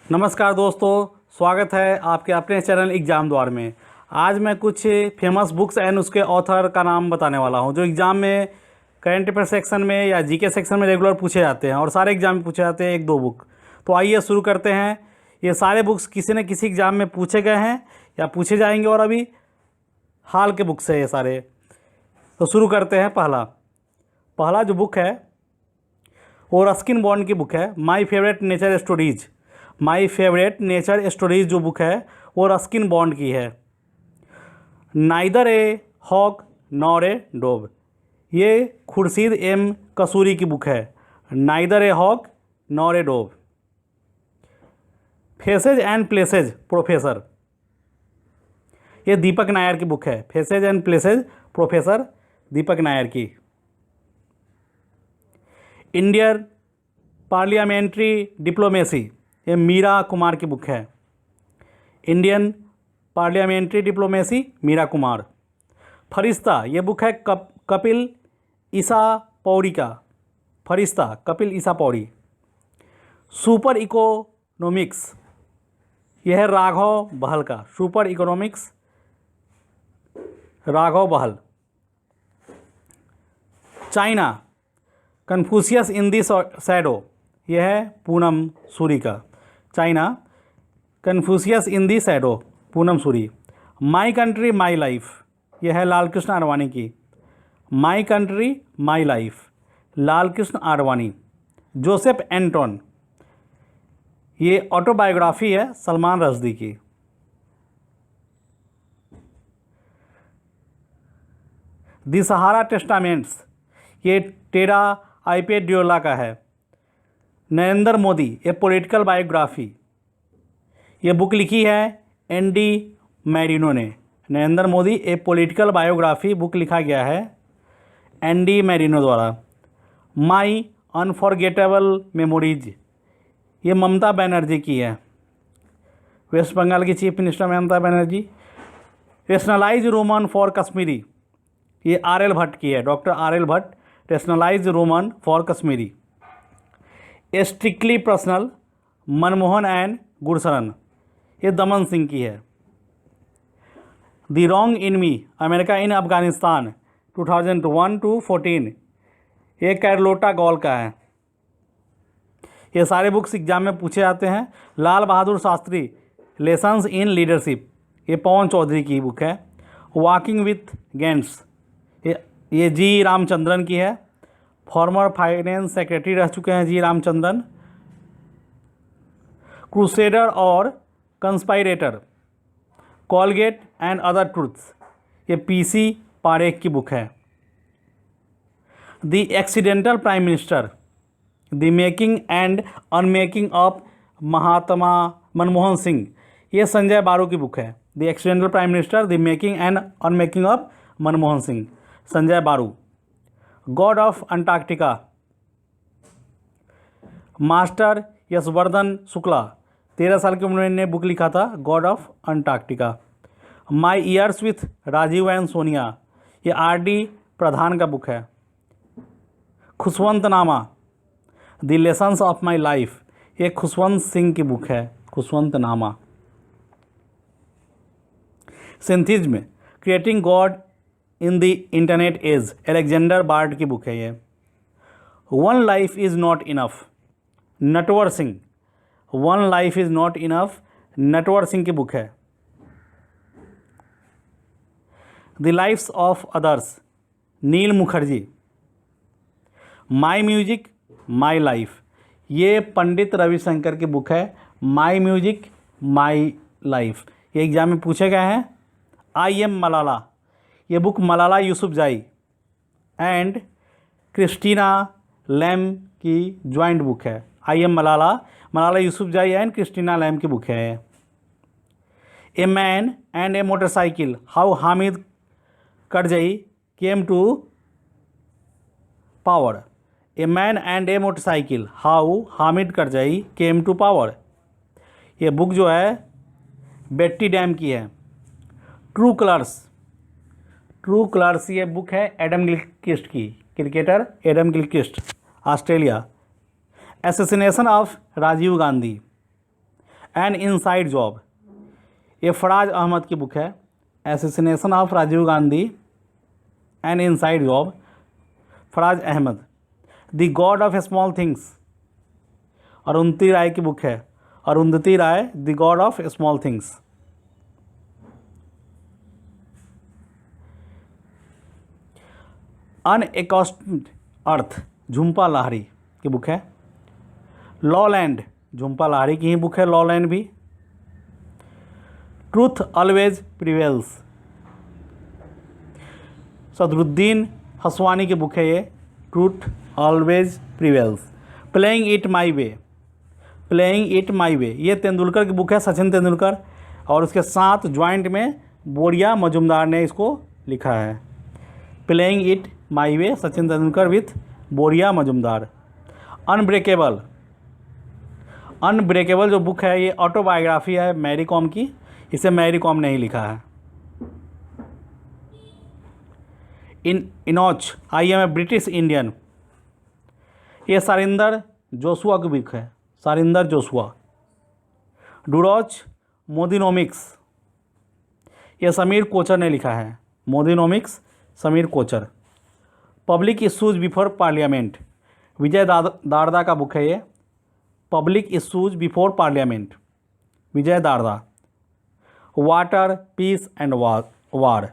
नमस्कार दोस्तों, स्वागत है आपके अपने चैनल एग्ज़ाम द्वार में। आज मैं कुछ फेमस बुक्स एंड उसके ऑथर का नाम बताने वाला हूं जो एग्ज़ाम में करंट अफेयर सेक्शन में या जीके सेक्शन में रेगुलर पूछे जाते हैं और सारे एग्ज़ाम में पूछे जाते हैं एक दो बुक। तो आइए शुरू करते हैं। ये सारे बुक्स किसी न किसी एग्ज़ाम में पूछे गए हैं या पूछे जाएंगे और अभी हाल के बुक्स है ये सारे। तो शुरू करते हैं। पहला जो बुक है वो रस्किन बॉन्ड की बुक है, my favourite nature stories. My favourite nature stories जो बुक है वो रस्किन बॉन्ड की है। Neither a hawk nor a dove, ये खुर्शीद एम कसूरी की बुक है। Neither a hawk nor a dove. Faces and places professor, ये दीपक नायर की बुक है। Faces and places professor Deepak Nayar की। इंडियन पार्लियामेंट्री डिप्लोमेसी, ये मीरा कुमार की बुक है। Indian parliamentary diplomacy Meera Kumar. Farishta, ये बुक है कपिल ईसा पौड़ी का। फरिश्ता कपिल ईसा पौड़ी। सुपर इकोनॉमिक्स, यह है राघव बहल का। Super economics Raghav Bahl. China Confucius in the shadow, यह है पूनम सूरी का। China Confucius in the shadow Poonam Suri. My country my life, यह है लाल कृष्ण आडवाणी की। My country my life Lal Krishna Advani. Joseph Anton, ये ऑटोबायोग्राफी है सलमान रश्दी की। दी सहारा टेस्टामेंट्स, ये टेरा आईपे डियोला का है। नरेंद्र मोदी, ये पॉलिटिकल बायोग्राफी, ये बुक लिखी है एनडी मैरिनो ने। नरेंद्र मोदी ए पॉलिटिकल बायोग्राफी बुक लिखा गया है एनडी मैरिनो द्वारा। माई अनफॉरगेटेबल मेमोरीज, ये ममता बनर्जी की है। वेस्ट बंगाल की chief minister Mamata Banerjee. Rationalise Roman for Kashmiri, ये आर.एल. भट्ट की है। Doctor R L. Bhatt. Rationalise Roman for Kashmiri. Strictly personal Manmohan and Gursharan, ये दमन सिंह की है। The wrong enemy America in Afghanistan 2001-14, ये कैरलोटा गॉल का है। ये सारे बुक्स एग्जाम में पूछे जाते हैं। Lal Bahadur Shastri lessons in leadership, ये पवन चौधरी की बुक है। वॉकिंग विथ गैंट्स, ये जी रामचंद्रन की है। फॉर्मर फाइनेंस सेक्रेटरी रह चुके हैं जी रामचंद्रन। क्रूसेडर और conspirator Coalgate and other truths, ये पीसी पारेख की बुक है। The accidental prime minister the making and unmaking of Mahatma Manmohan Singh, ये संजय बारू की बुक है। The accidental prime minister the making and unmaking of Manmohan Singh, Sanjaya Baru. God of Antarctica master Yashvardhan Shukla, 13 साल की उम्र में बुक लिखा था God of Antarctica. My years with Rajiv and Sonia, ये आर.डी. प्रधान का बुक है। Khushwantnama the lessons of my life, ये खुशवंत सिंह की बुक है। Khushwantnama. Synthism creating God in the internet age, Alexander Bard की बुक है ये। One life is not enough Natwar Singh, one life is not enough Natwar Singh की बुक है। The lives of others Neel Mukherjee. My music my life, ये पंडित रविशंकर की book है। My music my life, ये exam में पूछे गए हैं। आई एम मलाला, ये book Malala Yousafzai and Christina Lamb की ज्वाइंट बुक है। I am Malala, Malala Yousafzai and Christina Lamb की बुक है। A man and a motorcycle how Hamid Karzai came to power. A man and a motorcycle how Hamid Karzai came to power, ये book जो है Bette Dam की है। True colours, true colours ये book है Adam Gilchrist की, cricketer Adam Gilchrist, Australia. Assassination of Rajiv Gandhi, an inside job, ये फराज अहमद की बुक है। Assassination of Rajiv Gandhi, an inside job, Faraz Ahmad. The god of small things, Arundhati Roy की बुक है। Arundhati Roy, the god of small things. Unaccustomed earth, Jhumpa Lahiri की book है। लॉलैंड, झुम्पा लाहिड़ी की ही बुक है लॉलैंड भी। Truth always prevails, Sadruddin Hashwani की बुक है ये, truth always prevails. Playing it my way, playing it my way, ये तेंदुलकर की बुक है, सचिन तेंदुलकर, और उसके साथ ज्वाइंट में बोरिया मजुमदार ने इसको लिखा है। Playing it my way, Sachin Tendulkar with बोरिया मजुमदार। अनब्रेकेबल, अनब्रेकेबल जो बुक है ये ऑटोबायोग्राफी है मैरी कॉम की, इसे मैरी कॉम ने ही लिखा है। Enoch, I am a British Indian, ये सारिंदर जोशुआ की बुक है, सारिंदर जोशुआ। डूरोच मोदिनोमिक्स, ये समीर कोचर ने लिखा है, Modinomics Sameer Kochhar. Public issues before Parliament, Vijay Darda का बुक है ये, public issues before Parliament, Vijay Darda. Water, peace and war,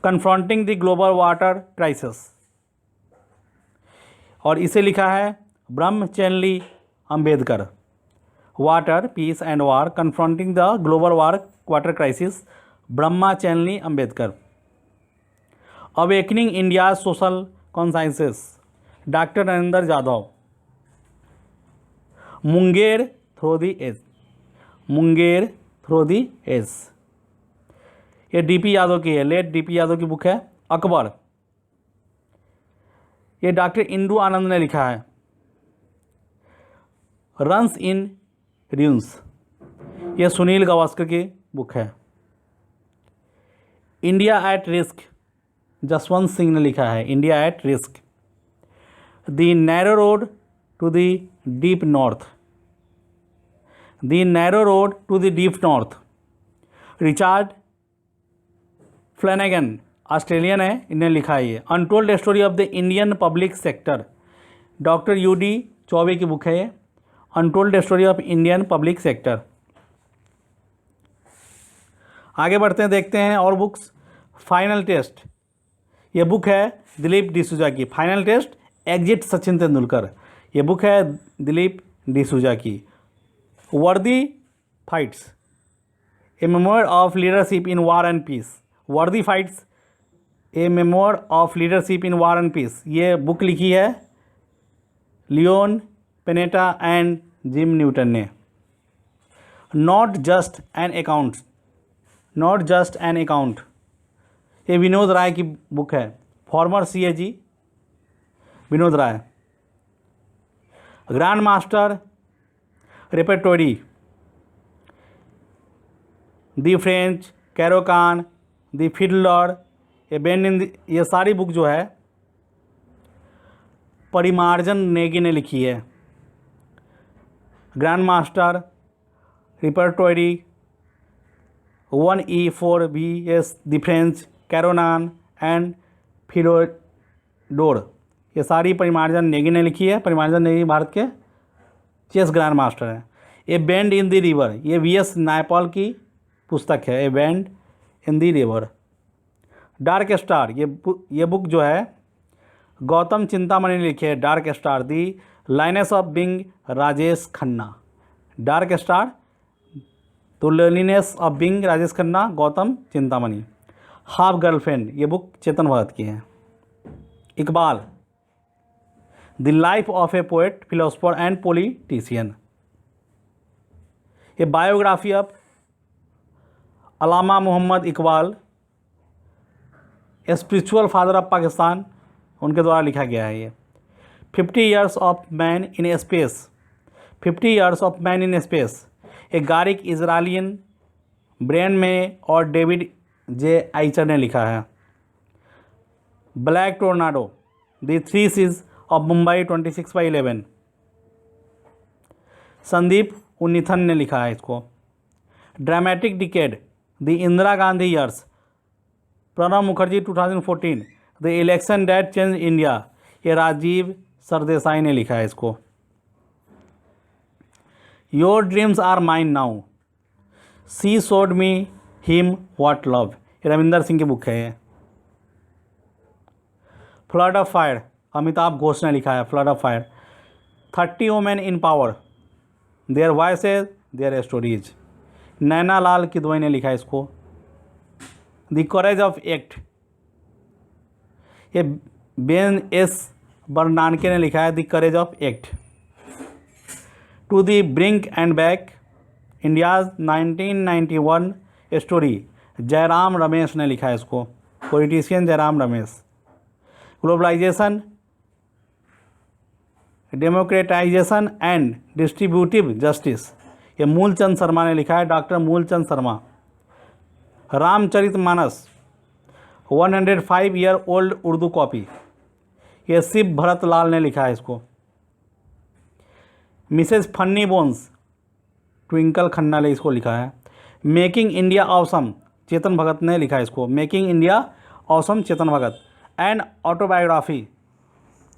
confronting the global water crisis, और इसे लिखा है Brahma Chellaney Ambedkar. Water, peace and war, confronting the global water crisis, Brahma Chellaney Ambedkar. Awakening India social consciences, doctor Narendra Jadhav. Munger through the age, Munger through the age, ये DP Yadav की है, late DP Yadav की book है। अकबर, ये डॉक्टर इंदु आनंद ने लिखा है। रन्स इन र्यून्स, ये सुनील गावस्कर की बुक है। India at risk, Jaswant Singh ने लिखा है, India at risk. The narrow road to the deep north, the narrow road to the deep north, Richard Flanagan, Australian है, इन्हें लिखा है ये। Untold story of the Indian public sector, doctor UD Choubey की book है ये, untold story of Indian public sector. आगे बढ़ते हैं, देखते हैं और बुक्स। फाइनल टेस्ट, ये बुक है दिलीप डिसूजा की, final test exit Sachin Tendulkar, ये बुक है दिलीप डिसूजा की। Worthy fights, a memoir of leadership in war and peace, worthy fights a memoir of leadership in war and peace, ये बुक लिखी है Leon Panetta and Jim Newton ने। Not just an account, not just an account, ये विनोद राय की book है, former CAG Vinod Rai. Grand master repertoire, the French, Caro Kann, the Philidor, ये band इन, ये सारी बुक जो है परिमार्जन नेगी ने लिखी है। Grand master repertoire, 1E4VS, the French, Caro Kann and Philidor, ये सारी परिमार्जन नेगी ने लिखी है। परिमार्जन नेगी भारत के चेस ग्रैंड मास्टर हैं। A bend in the river, ये VS नायपॉल की पुस्तक है, a bend in the river. Dark star, ये बुक जो है गौतम चिंतामणि ने लिखी है, dark star, the loneliness of being, Rajesh Khanna. Dark star, तो loneliness of being, Rajesh Khanna, Gautam Chintamani. Half girlfriend, ये बुक चेतन भगत की है। Iqbal, the life of a poet, philosopher and politician, ये biography of Allama Mohammad Iqbal, spiritual father of Pakistan, उनके द्वारा लिखा गया है ये। 50 years of man in space, 50 years of man in space, एक गारिक इजरायलियन ब्रेन में और डेविड जे आइचर ने लिखा है। Black tornado, the three sieges of Mumbai 26/11, Sandeep Unnithan ने लिखा है इसको। Dramatic decade, the Indira Gandhi years, Pranab Mukherjee 2014। The election that change India, ये राजीव सरदेसाई ने लिखा है इसको। Your dreams are mine now, she showed me him what love, ये रविंदर सिंह की बुक है ये। Flood of fire, Amitabh Ghosh ने लिखा है flood of fire. 30 women in power, their voices their stories, Naina Lal Kidwai ने लिखा है इसको। द करेज ऑफ एक्ट, ये बेन एस बर्नानके ने लिखा है the courage of act. To the brink and back, India's 1991 story, Jairam Ramesh ने लिखा है इसको, politician Jairam Ramesh. Globalisation, democratisation and distributive justice, ये मूलचंद शर्मा ने लिखा है, doctor Moolchand Sharma. Ramcharitmanas 105 year old Urdu copy, ये शिव भरत लाल ने लिखा है इसको। मिसेज फन्नी बोन्स, ट्विंकल खन्ना ने इसको लिखा है। Making India awesome, Chetan Bhagat ने लिखा है इसको, making India awesome Chetan Bhagat. And autobiography,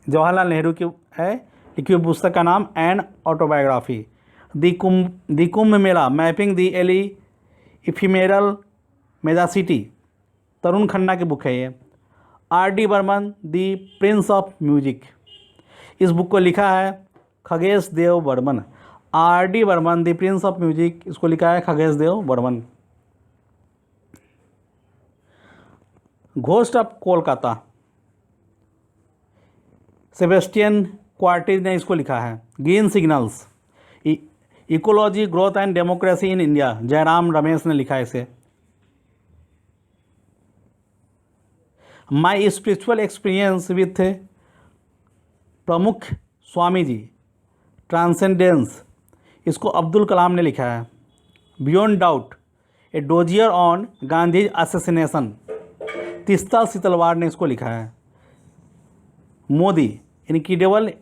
Jawaharlal Nehru की है लिखी हुई पुस्तक का नाम and autobiography. The Kumbh Mela, mapping the एली इफिमेरल मेजासिटी, तरुण खन्ना की बुक है ये। R.D. Burman, the prince of music, इस बुक को लिखा है Khagesh Dev Burman. R.D. Burman, the prince of music, इसको लिखा है Khagesh Dev Burman. Ghost of Kolkata, Sebastian क्वार्टिज ने इसको लिखा है। Green signals, ecology growth and democracy in India, Jairam Ramesh ने लिखा है इसे। माई स्पिरिचुअल एक्सपीरियंस विथ प्रमुख स्वामी जी, ट्रांसेंडेंस, इसको अब्दुल कलाम ने लिखा है। Beyond doubt, a dossier on Gandhi assassination, Teesta Setalvad ने इसको लिखा है। Modi, incredible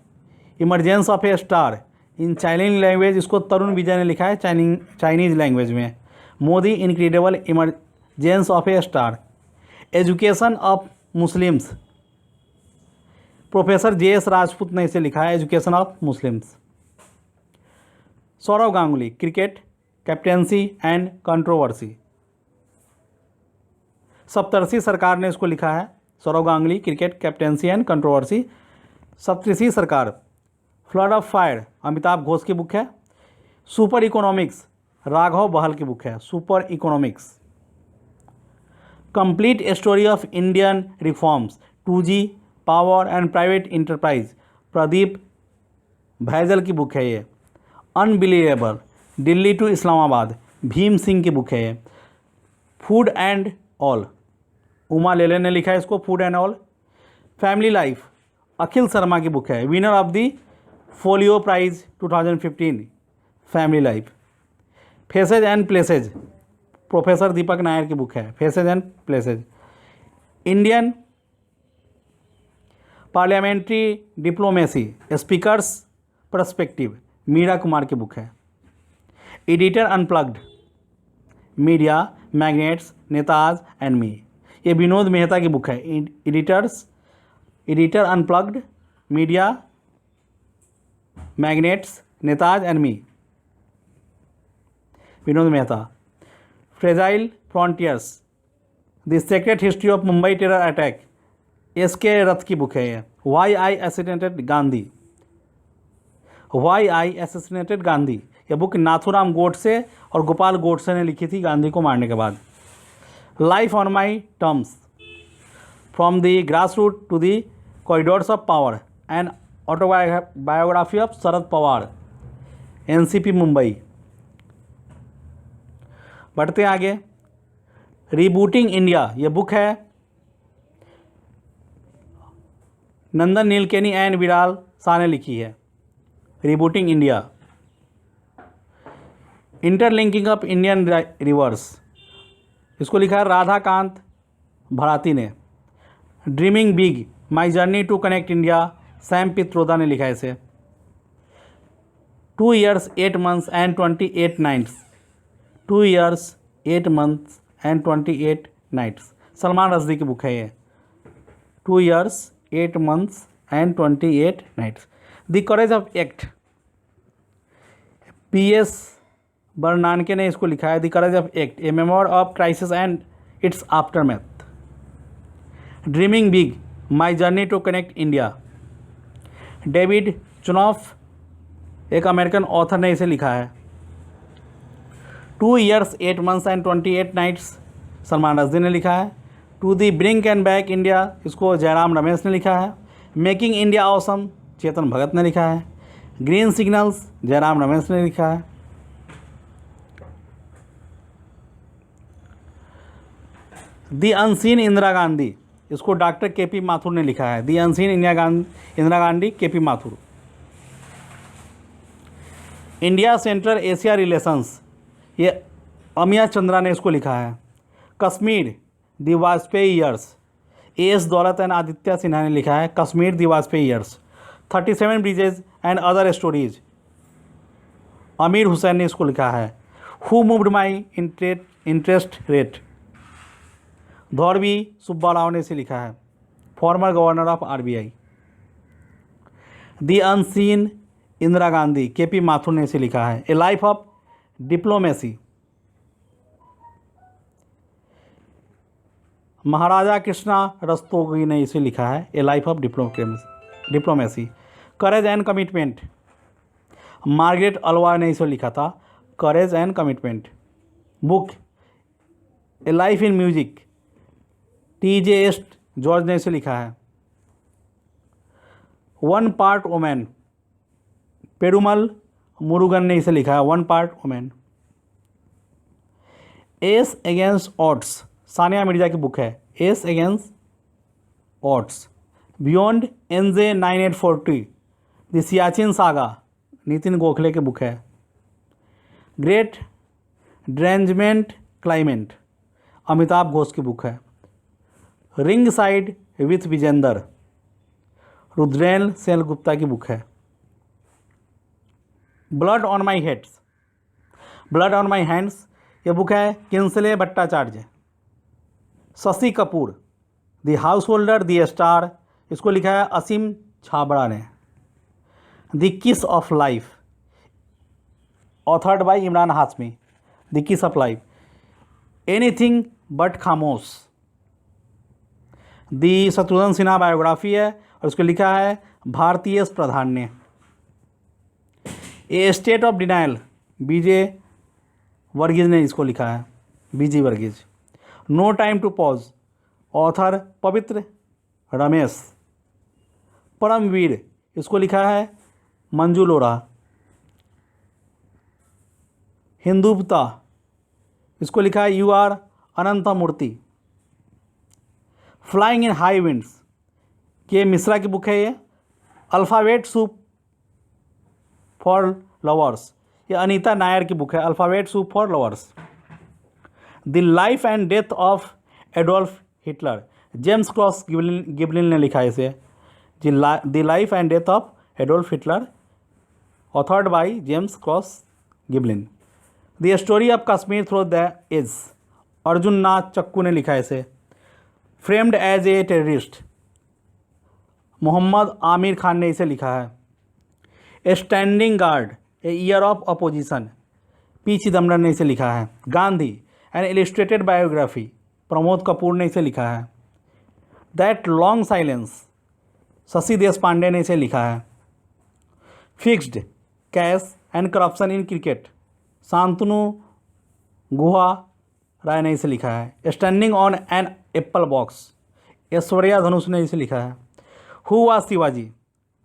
emergence of a star in Chinese language, इसको तरुण विजय ने लिखा है चाइनीज लैंग्वेज में। Modi, incredible emergence of a star. Education of Muslims, professor JS Rajput ने इसे लिखा है, education of Muslims. Sourav Ganguly, cricket, captaincy and controversy, Saptarshi Sarkar ने इसको लिखा है। Sourav Ganguly, cricket, captaincy and controversy, Saptarshi सरकार। Flood of fire, Amitabh Ghosh की बुक है। सुपर इकोनॉमिक्स, राघव बहल की बुक है, super economics. Complete story of Indian reforms, 2G power and private enterprise, Pradeep भैजल की बुक है ये। अनबिलीवेबल, दिल्ली टू इस्लामाबाद, भीम सिंह की बुक है ये। फूड एंड ऑल, उमा लेले ने लिखा है इसको, food and all. Family life, Akhil Sharma की बुक है, winner of the Folio prize 2015, family life. Faces and places, professor Deepak Nayar की बुक है, faces and places. Indian parliamentary diplomacy, speakers perspective, Meira Kumar की बुक है। Editor unplugged, media magnets netas and me, ये विनोद मेहता की book है। Editor unplugged, media magnets netas and me, Vinod Mehta. Fragile frontiers, the secret history of Mumbai terror attack, SK रथ की book है ये। Y आई assassinated Gandhi, Y आई assassinated Gandhi, यह book Nathuram Godse और गोपाल गोडसे ने लिखी थी गांधी को मारने के बाद। Life on my terms, from the grass root to the corridors of power, and autobiography of Sharad Pawar, NCP Mumbai. बढ़ते आगे, रीबूटिंग इंडिया, ये बुक है नंदन नीलकेनी एंड विराल शाह ने लिखी है। Rebooting India. Interlinking of Indian rivers, इसको लिखा है राधाकांत भराती ने। Dreaming big, my journey to connect India, Sam Pitroda ने लिखा है इसे। 2 years 8 months and 28 nights. 2 years 8 months and 28 nights. Salman Rushdie की बुक है ये. 2 years 8 months and 28 nights. The courage of act, PS Bernanke ने इसको लिखा है. The courage of act, a memoir of crisis and its aftermath. Dreaming big, my journey to connect India. David Chanoff, एक American author ने इसे लिखा है. 2 years 8 months and 28 nights Salman Rushdie ने लिखा है. To the brink and back India, इसको जयराम रमेश ने लिखा है. Making India awesome, Chetan Bhagat ने लिखा है. ग्रीन सिग्नल्स, जयराम रमेश ने लिखा है. दी अनसीन इंदिरा गांधी, इसको डॉक्टर KP माथुर ने लिखा है. The unseen Indira Gandhi, KP Mathur. India central Asia relations, ये अमिया चंद्रा ने इसको लिखा है. Kashmir the Vajpayee years, AS Dulat and Aditya Sinha ने लिखा है. Kashmir the Vajpayee years. 37 bridges and other stories, Amir Hussain ने इसको लिखा है. Who moved my interest rate, Duvvuri Subbarao ने इसे लिखा है. Former governor of RBI. The unseen Indira Gandhi, KP Mathur ने इसे लिखा है. A life of diplomacy, Maharaja Krishna Rastogi ने इसे लिखा है. A life of diplomacy. Courage and commitment, Margaret Alva ने इसे लिखा था. Courage and commitment. Book a life in music, TJS George ने इसे लिखा है. One part women, Perumal Murugan ने इसे लिखा है. One part women. Ace against odds, Sania Mirza की बुक है. Ace against odds. Beyond NJ 9840, the Siachen saga, Nitin Gokhale की बुक है. Great derangement climate, Amitav Ghosh की बुक है. Ring side with Vijender, Rudraneil Sengupta की बुक है. Blood on my heads, blood on my hands, ये book है Kishalay Bhattacharjee. Shashi Kapoor, the householder the star, इसको लिखा है असीम छाबड़ा ने. The kiss of life, authored by Emraan Hashmi. The kiss of life. Anything but Khamosh, the Shatrughan Sinha biography है और उसको लिखा है भारतीय प्रधान ने. A state of denial, BJ Verghese ने इसको लिखा है. BG Verghese. No time to pause, author Pavitra Ramesh. Paramvir, इसको लिखा है मंजू लोरा. हिंदुत्ता, इसको लिखा है UR Anantha Murthy. Flying in high winds, K Mishra की बुक है ये. अल्फ़ाबेट सूप फॉर लवर्स, ये अनीता नायर की बुक है. Alphabet soup for lovers. The life and death of Adolf Hitler, James Claus Giblin ने लिखा है इसे. The life and death of Adolf Hitler, authored by James Claus Giblin. The story of Kashmir through the age, Arjun Nath Chakku ने लिखा है इसे. Framed as a terrorist, Mohammad Aamir Khan ने इसे लिखा है. A standing guard, a year of opposition, P Chidambaram ने इसे लिखा है. Gandhi an illustrated biography, Pramod Kapoor ने इसे लिखा है. That long silence, Shashi Deshpande ने इसे लिखा है. Fixed cash and corruption in cricket, Shantanu Guha Ray ने इसे लिखा है. Standing on an apple box, Aishwarya Dhanush ने इसे लिखा है. हु वाज शिवाजी,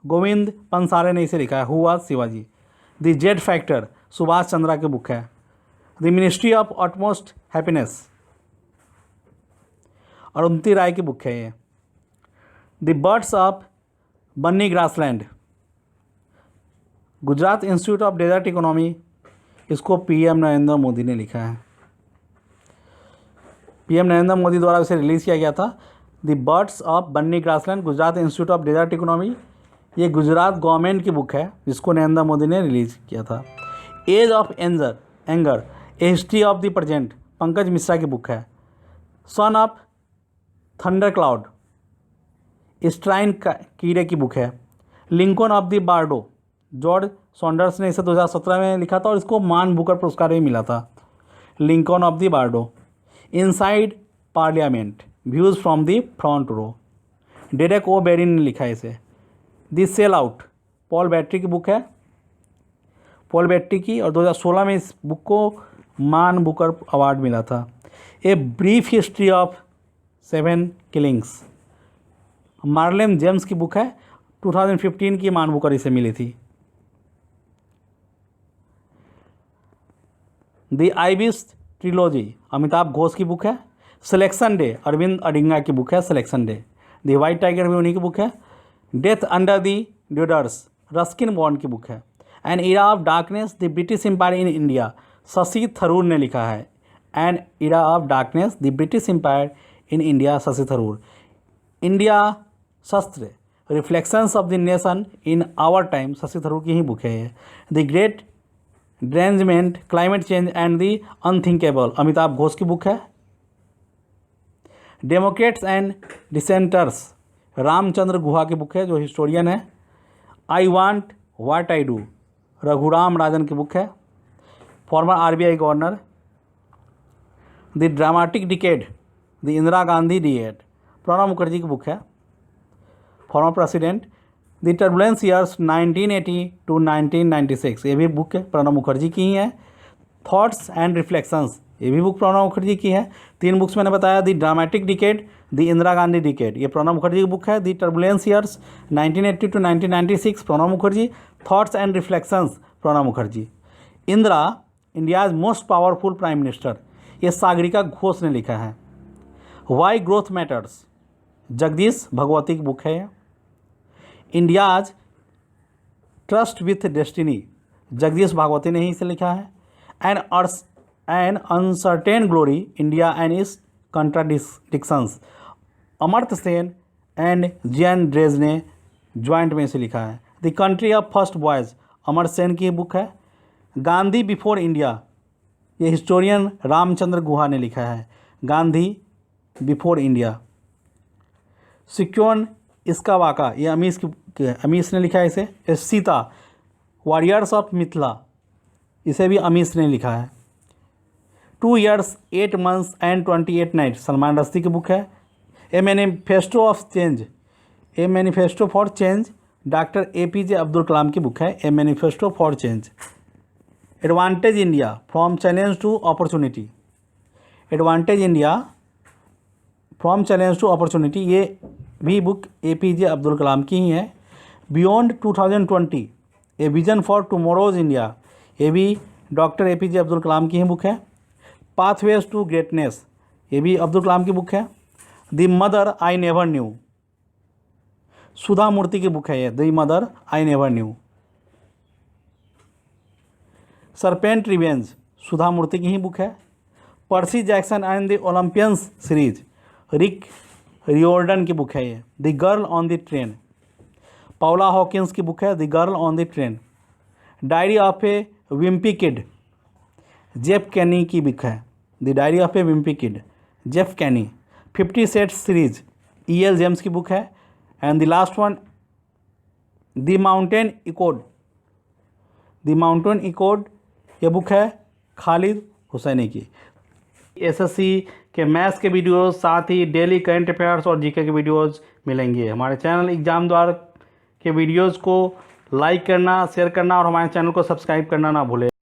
गोविंद पंसारे ने इसे लिखा है. Who was Shivaji. The Z factor, Subhash Chandra की बुक है. The ministry of utmost happiness, Arundhati Roy की बुक है ये. The birds of Banni grassland, Gujarat institute of desert economy, इसको PM नरेंद्र मोदी ने लिखा है. PM नरेंद्र मोदी द्वारा इसे रिलीज़ किया गया था. The birds of Banni grassland, Gujarat institute of desert economy, ये गुजरात गवर्नमेंट की बुक है जिसको नरेंद्र मोदी ने रिलीज़ किया था। Age of anger a history of the present Pankaj Mishra की बुक है। Son of thunder cloud Easterine Kire की बुक है। Lincoln of the bardo George Saunders ने इसे 2017 में लिखा था और इसको मान बुकर पुरस्कार भी मिला था। Lincoln of the bardo. Inside parliament views from the front row Derek O'Brien ने लिखा है इसे। The sellout Paul Beatty की बुक है, पॉल बैटरी की, और 2016 में इस बुक को मान बुकर अवार्ड मिला था। A brief history of 7 killings Marlon James की बुक है, 2015 की मान बुकर इसे मिली थी। The Ibis trilogy Amitav Ghosh की बुक है। सिलेक्शन डे अरविंद अडिंगा की बुक है, selection day. The white tiger भी उन्हीं की बुक है। Death under the deodars Ruskin Bond की बुक है। An era of darkness the British empire in India Shashi Tharoor ने लिखा है। An era of darkness the British empire in India Shashi Tharoor. India Shastra reflections of the nation in our time Shashi Tharoor की ही book है। The great derangement climate change and the unthinkable Amitav Ghosh की book है। Democrats and dissenters Ramachandra Guha की book है जो historian है। I want what I do Raghuram Rajan की बुक है, former RBI governor. The dramatic decade the Indira Gandhi decade Pranab Mukherjee की बुक है, former president. The turbulence years 1980 to 1996 ये भी बुक प्रणब मुखर्जी की ही है। थॉट्स एंड रिफ्लेक्शंस ये भी बुक प्रणब मुखर्जी की है। 3 बुक्स मैंने बताया। The dramatic decade the Indira Gandhi decade ये प्रणब मुखर्जी की बुक है। The turbulence years 1980 to 1996 Pranab Mukherjee. Thoughts and reflections Pranab Mukherjee. Indira India's most powerful prime minister ये सागरिका घोष ने लिखा है। Why growth matters Jagdish Bhagwati की बुक है। India's tryst with destiny Jagdish Bhagwati ने ही इसे लिखा है। An uncertain glory India and its contradictions Amartya Sen and Jain dredge ने ज्वाइंट में इसे लिखा है। The country of first boys Amartya Sen की बुक है। गांधी बिफोर इंडिया ये हिस्टोरियन रामचंद्र गुहा ने लिखा है। Gandhi before India. सिक्योन इसका वाका ये अमीश ने लिखा है इसे। सीता वॉरियर्स ऑफ मिथिला इसे भी अमीश ने लिखा है। 2 years 8 months and 28 nights Salman Rushdie की बुक है। A manifesto of change a manifesto for change doctor APJ Abdul Kalam की बुक है। A manifesto for change. Advantage India from challenge to opportunity advantage India from challenge to opportunity ये भी book APJ Abdul Kalam की ही है। Beyond 2020 a vision for tomorrow's India ये भी doctor APJ Abdul Kalam की ही बुक है। पाथवेज टू ग्रेटनेस ये भी अब्दुल कलाम की बुक है। The mother I never knew Sudha Murty की बुक है ये। The mother I never knew. Serpent revenge Sudha Murty की ही बुक है। Percy Jackson and the Olympians series Rick Riordan की बुक है ये। The girl on the train Paula Hawkins की बुक है। The girl on the train. Diary of a wimpy kid Jeff Kinney की book है। The diary of a wimpy kid Jeff Kenny. 50 sets series EL James की book है। And the last one the mountain echoed ये book है खालिद हुसैनी की। SSC के maths के videos साथ ही डेली करंट अफेयर्स और GK के वीडियोस मिलेंगे। हमारे चैनल एग्जाम द्वार के वीडियोस को लाइक करना, शेयर करना और हमारे चैनल को सब्सक्राइब करना ना भूलें।